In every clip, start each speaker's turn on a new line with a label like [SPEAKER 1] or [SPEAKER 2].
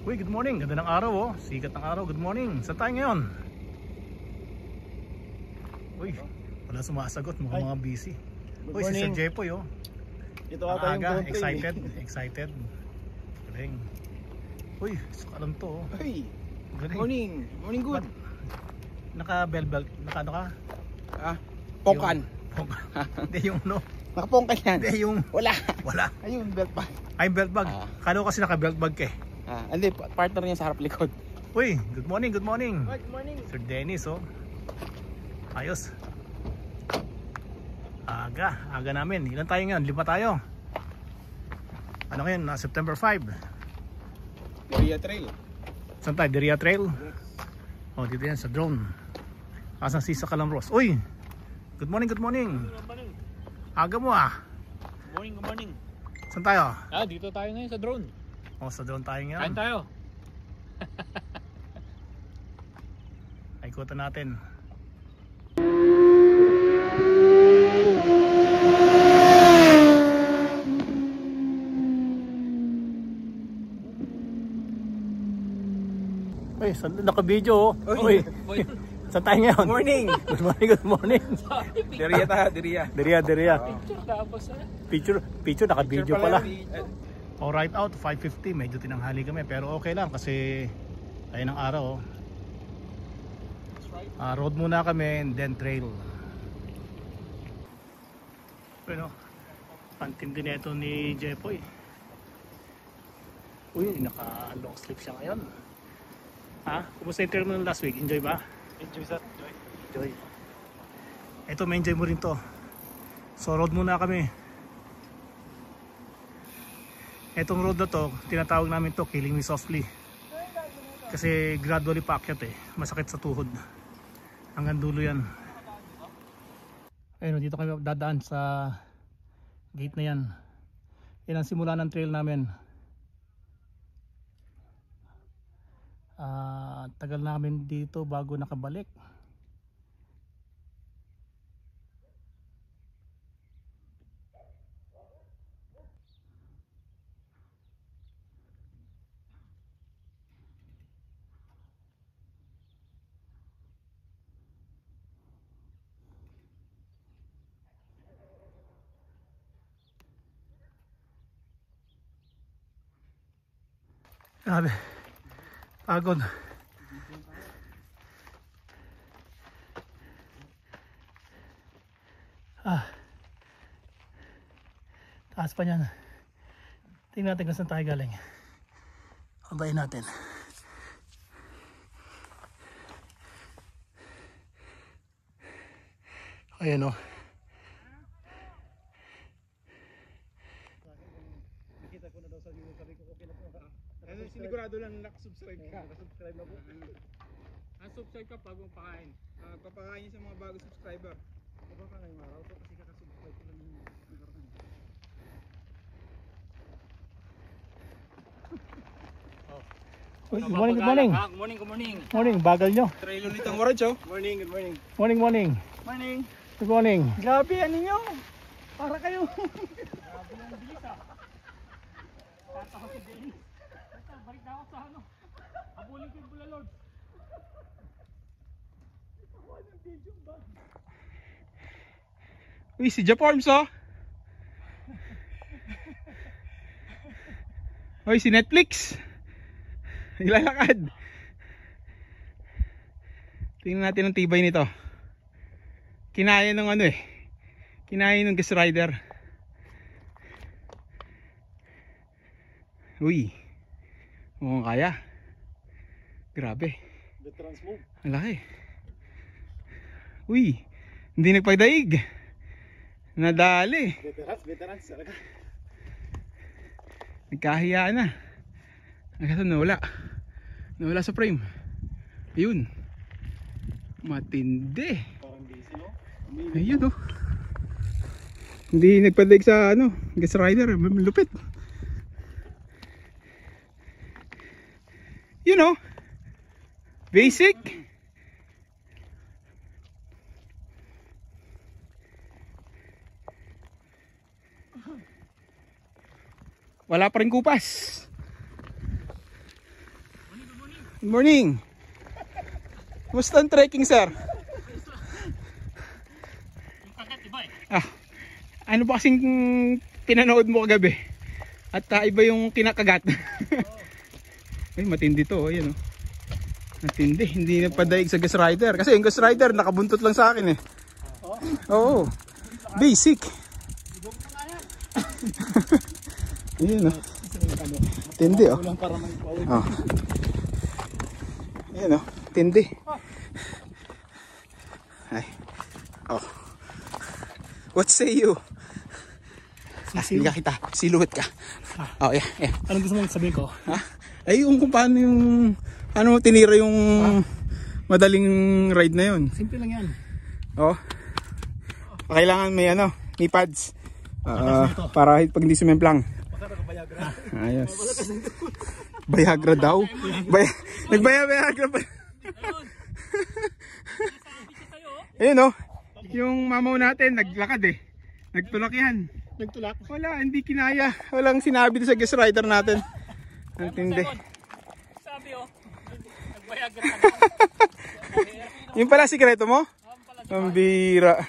[SPEAKER 1] Uy, good morning. Ganda ng araw oh. Sikat ng araw. Good morning. Saan tayo ngayon? Uy, wala sumasagot. Mukhang mga busy. Uy, si Sir Jepoy oh.
[SPEAKER 2] Ito ata yung country.
[SPEAKER 1] Excited. Excited. Galing. Uy, sukalam to oh.
[SPEAKER 2] Hey,
[SPEAKER 1] Galing.
[SPEAKER 2] morning. Morning good.
[SPEAKER 1] Naka-bell belt. Naka ano ka?
[SPEAKER 2] Pongkan.
[SPEAKER 1] Hindi yung no.
[SPEAKER 2] Nakapongkan yan.
[SPEAKER 1] Hindi yung
[SPEAKER 2] Wala.
[SPEAKER 1] wala.
[SPEAKER 2] Ayun, belt bag.
[SPEAKER 1] Ay, belt bag. Kala ko kasi naka-belt bag ka eh.
[SPEAKER 2] Hindi, partner niya sa harap likod.
[SPEAKER 1] Uy, good morning, good morning.
[SPEAKER 2] Good morning.
[SPEAKER 1] Sir Dennis oh. Ayos. Aga namin. Ilan tayo ngayon? 5 tayo. Ano ngayon? September 5.
[SPEAKER 2] Korea Trail.
[SPEAKER 1] Saan tayo? Deria Trail? Oh, dito yan sa drone. Asan si sa Calambros? Uy! Good morning, good morning.
[SPEAKER 3] Good morning.
[SPEAKER 1] Aga mo ah.
[SPEAKER 3] Good morning.
[SPEAKER 1] Saan tayo?
[SPEAKER 3] Dito tayo ngayon sa drone.
[SPEAKER 1] Oh, sa drone tayo ngayon.
[SPEAKER 3] Kain tayo.
[SPEAKER 1] Ikutan natin. Uy, naka-video oh. Uy, saan tayo ngayon?
[SPEAKER 2] Morning.
[SPEAKER 1] Good morning, good morning.
[SPEAKER 2] Deria tayo, Deria.
[SPEAKER 1] Deria.
[SPEAKER 3] Picture tapos
[SPEAKER 1] Picture, naka-video pala. Oh, right out 5:50, medyo tinanghali kami pero okay lang kasi ayun ang araw oh. Road muna kami and then trail. Bueno, pantindi na ito ni Jepoy. Uy, naka long sleeve siya ngayon. Kumusta yung trail mo last week? Enjoy ba?
[SPEAKER 2] Enjoy sir.
[SPEAKER 1] Enjoy. Ito, may enjoy mo rin to. So road muna kami. Etong road na to, tinatawag namin to Killing Me Softly. Kasi gradually paakyat eh. Masakit sa tuhod. Hanggang dulo yan. Ayun, dito kami dadaan sa gate na yan. Yan ang simula ng trail namin. Tagal namin dito bago nakabalik. Grabe, pagod. Taas pa niyan. Tingnan natin kung saan tayo galing. Abayin natin. Ayan o. Nakita ko na daw sa video, sabi ko okay na po.
[SPEAKER 2] Sinigurado lang nakasubscribe ka. Nakasubscribe na po.
[SPEAKER 3] Unsubscribe ka pag pakain.
[SPEAKER 2] Papakain sa mga bagong subscriber.
[SPEAKER 1] Baka ngayong araw to kasi kakasubscribe ko lang yung nakaraan. Uy, good morning, good morning.
[SPEAKER 3] Good morning.
[SPEAKER 1] Morning, bagal nyo.
[SPEAKER 2] Trail ulit ang orange oh.
[SPEAKER 1] Morning.
[SPEAKER 2] Morning.
[SPEAKER 1] Morning. Good morning.
[SPEAKER 2] Grabe, ano nyo? Para kayo.
[SPEAKER 3] Grabe ng bilis Tatawa si Dennis. Balik na ako sa ano. Habulin ko yung bulalord.
[SPEAKER 2] Uy, si Jaforms oh. Uy, si Netflix. Naglalakad. Tingnan natin ang tibay nito. Kinaya ng ano eh. Kinaya ng Ghost Rider. Uy. Mukhang kaya. Grabe.
[SPEAKER 1] Veterans move.
[SPEAKER 2] Ang laki. Uy. Hindi nagpagdaig. Nadali.
[SPEAKER 1] Veterans talaga.
[SPEAKER 2] Nagkahiyaan na. Agad nawala. Nawala sa frame. Ayun. Matindi.
[SPEAKER 1] Parang busy no?
[SPEAKER 2] Ayun oh. Hindi nagpadaig sa ano, Ghost Rider, lupit. You know. Basic. Wala pa rin kupas. Good morning. Kumusta ang trekking, sir?
[SPEAKER 3] Yung kagat, iba eh.
[SPEAKER 2] Ano ba kasing pinanood mo kagabi? At iba yung kinakagat. Ay, matindi to. Ayan, oh. Matindi. Hindi na padaig sa Ghost Rider. Kasi yung Ghost Rider nakabuntot lang sa akin eh. Oo. Basic. Ayan, oh. Tindi, oh. Oh. Ayan, oh. Tindi. Ay. Oh. What say you? Hindi ka kita. Silhouette ka. Oh, yeah, yeah.
[SPEAKER 1] Anong gusto mong sabihin ko?
[SPEAKER 2] Ha? Ay, kung paano yung ano tinira yung madaling ride na yun.
[SPEAKER 1] Simple lang yan.
[SPEAKER 2] Oh. Kailangan may ano, may pads. Para pag hindi sumemplang. Ayos. Viagra daw. Nagbayagra pa. Ayun, oh. Yung mamaw natin naglakad eh. Nagtulak yan.
[SPEAKER 1] Nagtulak.
[SPEAKER 2] Wala, hindi kinaya. Walang sinabi sa Ghost Rider natin. Ang tindi.
[SPEAKER 3] Sabi oh, nagbayagan ka na.
[SPEAKER 2] Yung pala sikreto mo? Ang bira.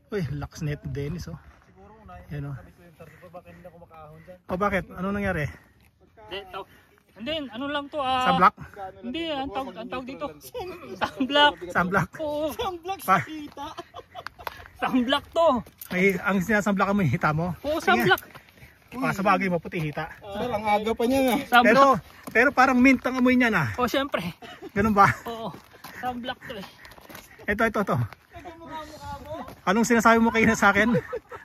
[SPEAKER 1] Uy, lakas net ni Dennis, oh. Yan, oh. Oh, bakit? Ano nangyari?
[SPEAKER 3] Hindi, ano lang to
[SPEAKER 1] Sunblock?
[SPEAKER 3] Hindi, ang tawag dito. Sunblock.
[SPEAKER 1] Sunblock?
[SPEAKER 3] Oo.
[SPEAKER 1] Pa,
[SPEAKER 3] Sunblock to.
[SPEAKER 1] ay, ang sinasunblock mo yung hita mo?
[SPEAKER 3] Oo, sunblock.
[SPEAKER 1] Sa bagay mo, puti hita.
[SPEAKER 2] Sir, ang aga pa niya na.
[SPEAKER 3] Sunblock.
[SPEAKER 1] Pero parang mint ang amoy niya na.
[SPEAKER 3] Oh, syempre.
[SPEAKER 1] Ganun ba?
[SPEAKER 3] Oo. Sunblock to eh.
[SPEAKER 1] Ito. Anong sinasabi mo kayo sa akin?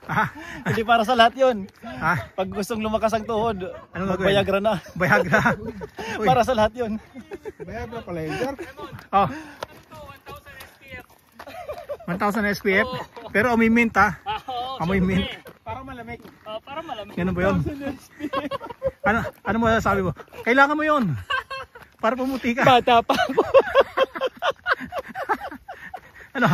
[SPEAKER 1] Ha?
[SPEAKER 4] Hindi para sa lahat yun.
[SPEAKER 1] Ha?
[SPEAKER 4] Pag gustong lumakas ang tuhod,
[SPEAKER 1] Anong gagawin?
[SPEAKER 4] Viagra na.
[SPEAKER 1] Viagra. Uy.
[SPEAKER 4] Para sa lahat yun.
[SPEAKER 2] Viagra pala yun, sir.
[SPEAKER 1] Oh,
[SPEAKER 3] 1,000 SPF.
[SPEAKER 1] 1,000 SPF. Pero amoy mint, ha?
[SPEAKER 3] Oo,
[SPEAKER 1] Amoy mint.
[SPEAKER 2] Para malamig.
[SPEAKER 3] para malamig.
[SPEAKER 1] Ganun ba yun? Ano mo sabi mo? Kailangan mo yun. Para pumuti ka.
[SPEAKER 4] Bata pa ako.
[SPEAKER 1] Ano?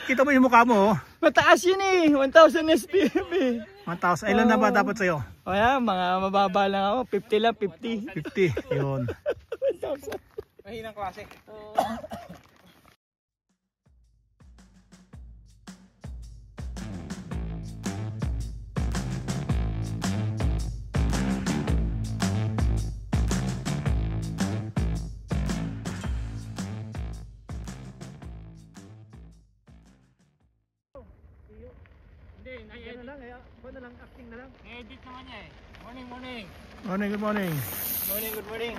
[SPEAKER 1] Kita mo yung mukha mo, oh.
[SPEAKER 4] Mataas yun eh. 1,000 SPF eh.
[SPEAKER 1] 1,000. Ilan na ba dapat sa'yo?
[SPEAKER 4] O yan, mga mababa lang ako. 50 lang, 50.
[SPEAKER 1] 50. Yun.
[SPEAKER 2] Mahinang klase.
[SPEAKER 3] Hindi, edit naman niya eh. Morning.
[SPEAKER 1] Morning, good morning.
[SPEAKER 4] Morning, good morning.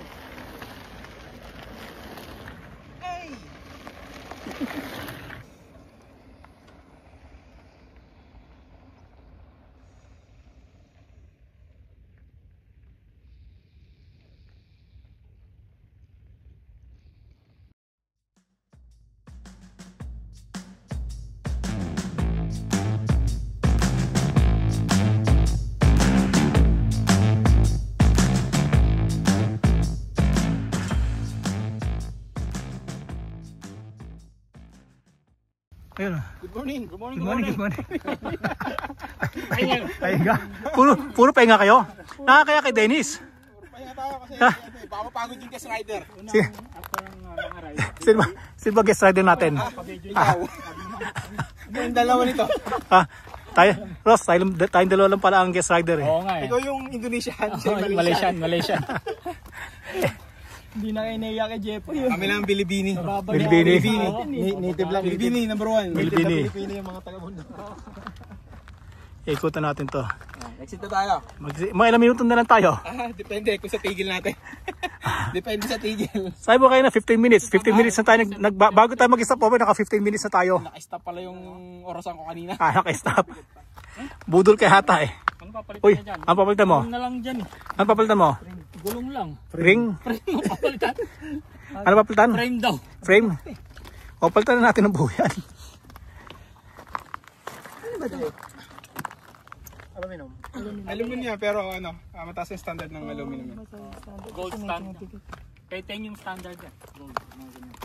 [SPEAKER 1] Ayun.
[SPEAKER 2] Good morning. Good morning.
[SPEAKER 1] Good morning, good morning. Pahinga. Puro pahinga kayo. Nakakaya kay Dennis.
[SPEAKER 2] Pahinga tayo kasi baka mapagod yung Ghost Rider.
[SPEAKER 1] Sino ba guest rider natin?
[SPEAKER 2] Ikaw. Yung dalawa nito.
[SPEAKER 1] Tayo, Ross, tayong dalawa lang pala ang guest rider eh.
[SPEAKER 3] Oo nga eh.
[SPEAKER 2] Ikaw yung Indonesian. Siya yung
[SPEAKER 3] Malaysian.
[SPEAKER 4] Hindi na kayo naiya kay Jepo yun.
[SPEAKER 2] Kami lang Bilibini.
[SPEAKER 1] Bilibini.
[SPEAKER 4] Native lang.
[SPEAKER 2] Bilibini, number 1.
[SPEAKER 1] Bilibini.
[SPEAKER 4] Pilipino yung mga taga-bundok.
[SPEAKER 1] Ikutan natin to.
[SPEAKER 2] Exit na tayo.
[SPEAKER 1] Mga ilang minuto na lang tayo.
[SPEAKER 2] Depende kung sa tigil natin. Depende sa tigil.
[SPEAKER 1] Sabi mo kayo na 15 minutes. 15 minutes na tayo. Bago tayo mag-stop over, naka 15 minutes na tayo.
[SPEAKER 2] Naka-stop pala yung orasan ko kanina.
[SPEAKER 1] Naka-stop. Budol kay hata eh.
[SPEAKER 3] Ano papalitan
[SPEAKER 1] Uy,
[SPEAKER 3] niya dyan?
[SPEAKER 1] ang papalitan mo?
[SPEAKER 3] Gulong na lang dyan eh.
[SPEAKER 1] Ano papalitan mo?
[SPEAKER 3] Gulong lang.
[SPEAKER 1] Ring?
[SPEAKER 3] Frame mo papalitan.
[SPEAKER 1] Ano papalitan?
[SPEAKER 3] Frame daw.
[SPEAKER 1] Frame? O, palitan na natin ang buo yan.
[SPEAKER 2] Aluminum pero ano, mataas yung standard ng aluminum.
[SPEAKER 3] Gold standard. Kaya 10 yung standard yan. Gold. Mga ganyan.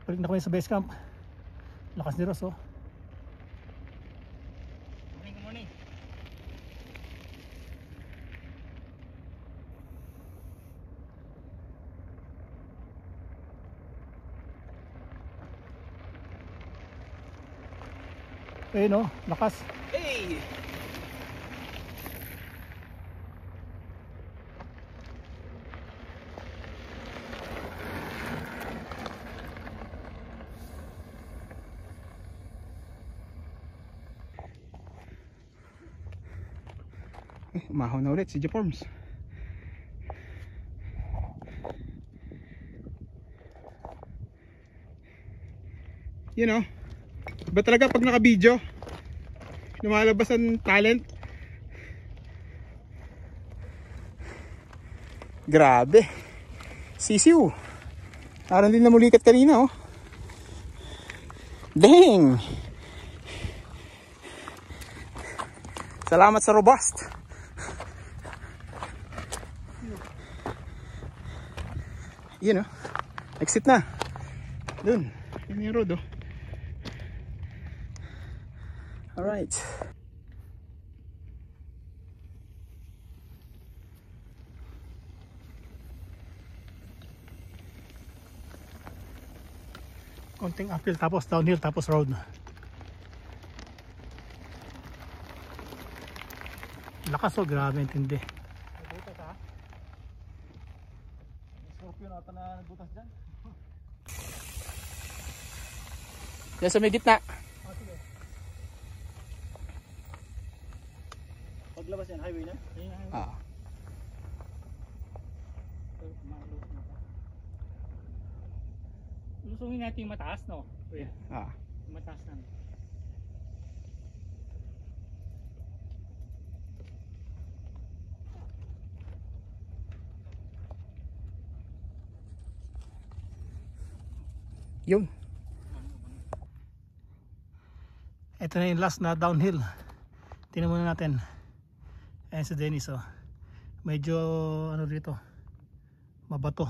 [SPEAKER 1] Balik na kami sa base camp. Lakas ni Ross, oh.
[SPEAKER 3] Good morning.
[SPEAKER 1] Ayun, oh, lakas.
[SPEAKER 2] Hey! Umahaw na ulit si Jeforms. You know, iba talaga pag naka-video, lumalabas ang talent. Grabe. Sisiw. Parang din namulikat kanina, oh. Dang. Salamat sa robust. Yun, oh. Exit na. Dun. Yun yung road, oh. Alright.
[SPEAKER 1] Konting uphill tapos downhill tapos road. Lakas, oh, grabe, intindi.
[SPEAKER 4] Nagbutas ha? May scorpion ata na nagbutas dyan.
[SPEAKER 2] Diyan sa may gitna.
[SPEAKER 4] Paglabas yan, highway na?
[SPEAKER 2] Ah.
[SPEAKER 3] Lusungin natin yung mataas, no? Kuya,
[SPEAKER 2] Ah.
[SPEAKER 3] yung mataas na.
[SPEAKER 2] Yun.
[SPEAKER 1] Ito na yung last na downhill. Tingnan muna natin. Ayan si Dennis, oh. Medyo ano dito, mabato.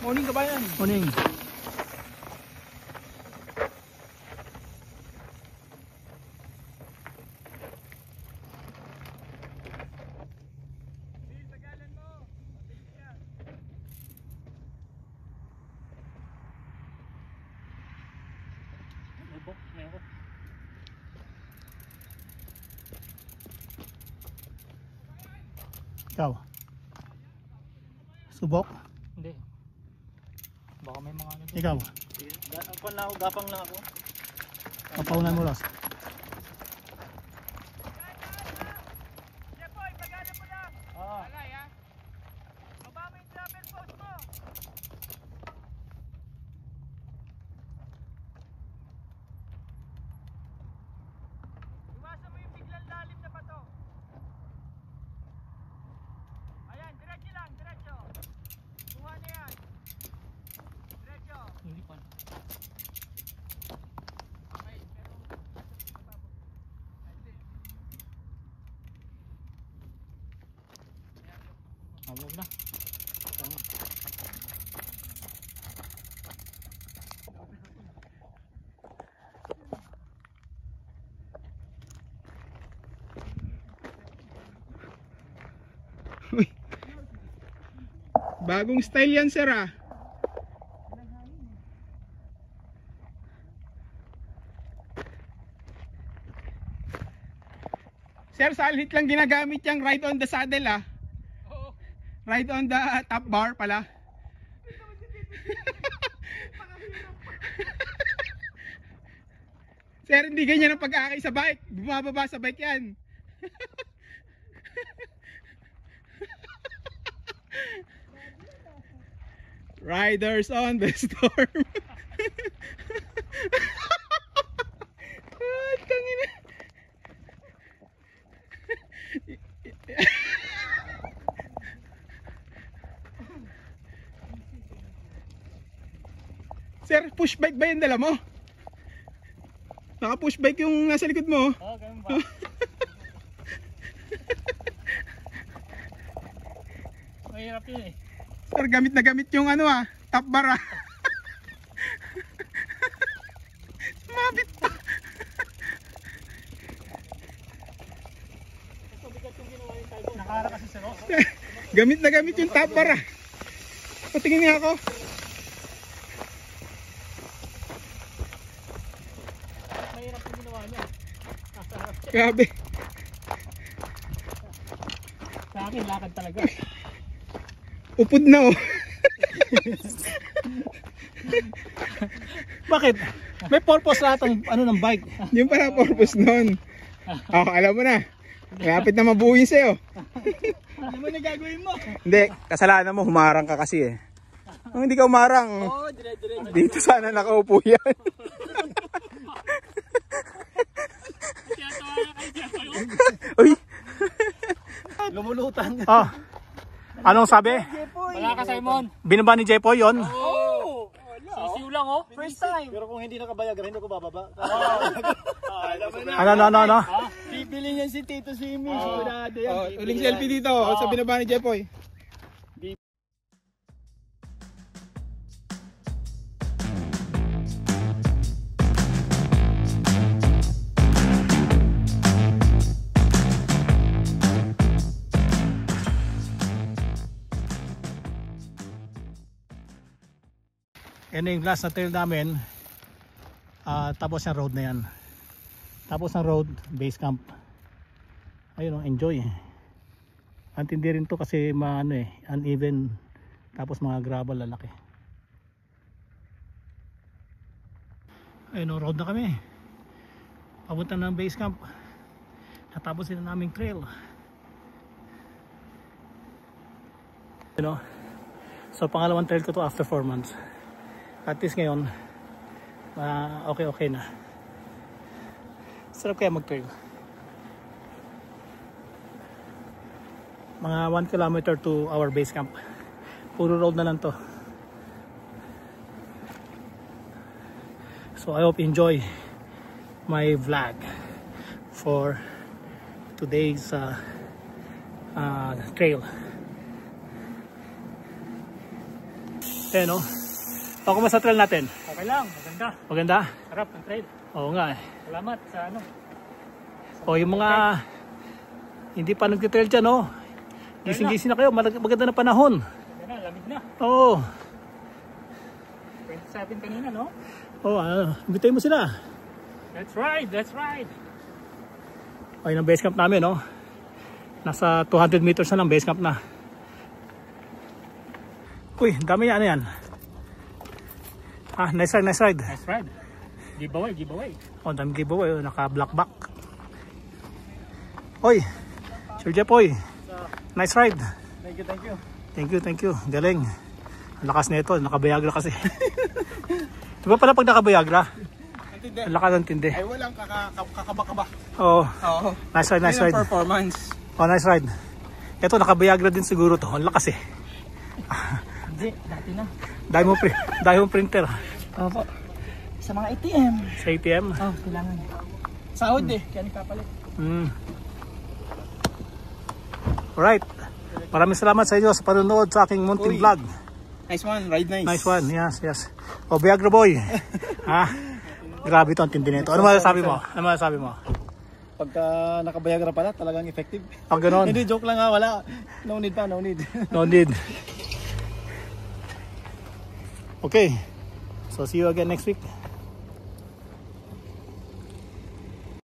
[SPEAKER 2] Morning kabayan.
[SPEAKER 1] Morning.
[SPEAKER 3] Meron.
[SPEAKER 1] Ikaw. Subok.
[SPEAKER 3] Hindi. Baka may mga ano.
[SPEAKER 1] Ikaw.
[SPEAKER 4] Ako lang ako, gapang lang ako.
[SPEAKER 1] Kapaunan mo, Ross.
[SPEAKER 4] Ah.
[SPEAKER 3] Hindi pa. Huwag na. Tama.
[SPEAKER 2] Uy. Bagong style yan, sir, ah. Sir, salit lang ginagamit yung right on the saddle, ah. Right on the top bar pala. Sir, hindi ganyan ang pag-aakay sa bike. Bumababa sa bike yan. Riders on the storm. Ay, tangina. Sir, push bike ba yung dala mo? Naka push bike yung nasa likod mo.
[SPEAKER 3] Oo, ganun ba? Mahirap yun eh.
[SPEAKER 2] Sir, gamit na gamit yung ano top bar Mabit pa.
[SPEAKER 1] Nakara kasi si Ross.
[SPEAKER 2] Gamit na gamit yung top bar Patingin nga ako.
[SPEAKER 3] Mahirap yung ginawa niya. Nasa harap siya.
[SPEAKER 2] Grabe.
[SPEAKER 3] Sa akin, lakad talaga.
[SPEAKER 2] Upod na
[SPEAKER 1] Bakit? May purpose lahat ang ano ng bike.
[SPEAKER 2] Yung pala purpose nun. Alam mo na. Malapit na mabuhin sa'yo.
[SPEAKER 1] Ano mo na gagawin mo?
[SPEAKER 2] Hindi, kasalanan mo, humarang ka kasi Kung hindi ka humarang, dito sana nakaupo yan. Uy!
[SPEAKER 4] Lumulutan.
[SPEAKER 1] Oh. Anong sabi?
[SPEAKER 3] Wala ka, Simon.
[SPEAKER 1] Binaba ni Jepoy yon.
[SPEAKER 3] Oo. Sisiw lang oh.
[SPEAKER 4] First time. Pero kung hindi nakabayagan, hindi ko bababa.
[SPEAKER 1] Ano?
[SPEAKER 4] Bibili niyan si Tito Simi. Sigurado yan.
[SPEAKER 2] Uling selfie dito sa binaba ni Jepoy.
[SPEAKER 1] Yan yung last na trail namin. Tapos yung road na yan. Tapos ng road, base camp. Ayun, enjoy. Antindi rin to kasi uneven. Tapos mga gravel lalaki. Ayun, road na kami. Papunta ng base camp. Natapos din na naming trail. So pangalawang trail ko to after 4 months. At least ngayon okay na. Sarap kaya mag-trail. Mga 1 kilometer to our base camp. Puro road na lang to. So I hope you enjoy my vlog for today's trail. O, kumusta trail natin?
[SPEAKER 3] Okay lang, maganda.
[SPEAKER 1] Maganda?
[SPEAKER 3] Sarap ang trail.
[SPEAKER 1] Oo nga
[SPEAKER 3] Salamat sa ano.
[SPEAKER 1] O, yung mga hindi pa nagtitrail dyan, gising-gising na kayo, maganda na panahon.
[SPEAKER 3] Yan na, lamig na.
[SPEAKER 1] Oo.
[SPEAKER 3] 27 kanina, no?
[SPEAKER 1] Oo, imbitayin mo sila.
[SPEAKER 3] Let's ride, let's ride.
[SPEAKER 1] O, yun ang base camp namin, Nasa 200 meters na lang base camp na. Uy, dami yan, ano yan? Nice ride, nice ride.
[SPEAKER 3] Nice ride. Giveaway, giveaway.
[SPEAKER 1] O, dami giveaway, naka-black back. Oy, Sir Jepoy. Nice ride.
[SPEAKER 4] Thank you, thank you.
[SPEAKER 1] Thank you. Galing. Ang lakas na ito, nakabayagra kasi. Diba pala pag nakabayagra? Ang lakas ng tindi.
[SPEAKER 2] Ay, walang kakabakaba.
[SPEAKER 1] Oo.
[SPEAKER 2] Oo.
[SPEAKER 1] Nice ride, nice ride.
[SPEAKER 2] Performance.
[SPEAKER 1] Oh, nice ride. Ito, nakabayagra din siguro to. Ang lakas
[SPEAKER 3] Hindi, dati na.
[SPEAKER 1] Dahil mong printer.
[SPEAKER 3] Opo. Sa mga ATM.
[SPEAKER 1] Sa ATM.
[SPEAKER 3] Oh, kailangan. Sahod kaya nagpapalit.
[SPEAKER 1] Alright. Maraming salamat sa inyo sa panonood sa aking munting vlog.
[SPEAKER 2] Nice one, ride nice.
[SPEAKER 1] Nice one, yes. O, Viagra boy. Grabe ito ang tindi nito. Ano masasabi mo?
[SPEAKER 4] Pagka nakabayagra pala, talagang effective.
[SPEAKER 1] Pag ganon.
[SPEAKER 4] Hindi, joke lang wala. No need pa, no need.
[SPEAKER 1] No need. Okay. So see you again next week.